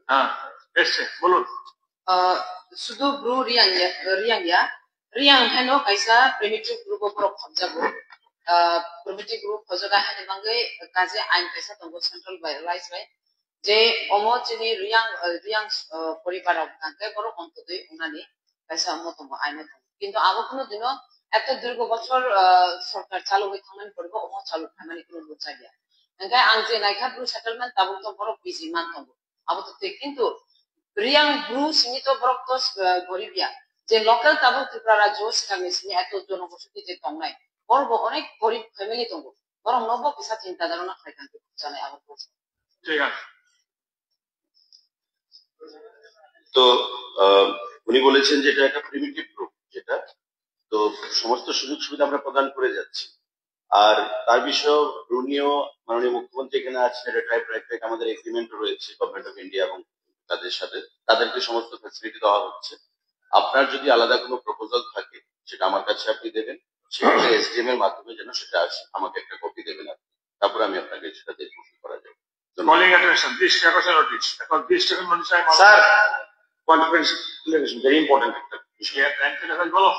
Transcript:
হ্যাঁ এসছে বলুন sudu bru riang ya riang heno kaisa primitive group of khobjago primitive group khojaga hene bangai kaje ain kaisa tongo central by rise by je omo chini riang poribar kanke boro ontodoi unani kaisa motomo aine কিন্তু আবো কোনো দিনও এত দীর্ঘ বছর সরকার চালু হয়ে থাকমান পড়ব ওমো চালু খামানি কোনো বুঝা গিয়া এঙ্গাই আং যে নাইখা ব্রু সেটেলমেন্ট তাবো তো বড় বিজি মান থাকবো আবো তো কিন্তু রিয়াং ব্রু সীমিত বরক্ত গরিবিয়া যে লোকাল তাবো ত্রিপুরা জোস কামে সিনি এত জনবসতি যে তংনাই বড় অনেক গরিব ফ্যামিলি তংবো বরং নব কিসা চিন্তা ধারণা খাইখানতে জানাই আবো বলছি ঠিক আছে তো উনি বলেছেন যে এটা একটা প্রিমিটিভ গ্রুপ যেটা তো সমস্ত সুযোগ সুবিধা আমরা প্রদান করে যাচ্ছি আর তার বিষয়ে ব্রুনিও মাননীয় মুখ্যমন্ত্রী এখানে আছেন এটা ট্রাইব রাইট আমাদের এগ্রিমেন্ট রয়েছে গভর্নমেন্ট অফ ইন্ডিয়া এবং তাদের সাথে তাদেরকে সমস্ত ফ্যাসিলিটি দেওয়া হচ্ছে আপনার যদি আলাদা কোনো প্রপোজাল থাকে সেটা আমার কাছে আপনি দেবেন সেটা এসডিএম এর মাধ্যমে যেন সেটা আসে আমাকে একটা কপি দেবেন আপনি তারপরে আমি আপনাকে সেটা দেখব কি করা যাবে calling attention this Kakosha notice because this second notice I sir conference very important yeah thank you bolo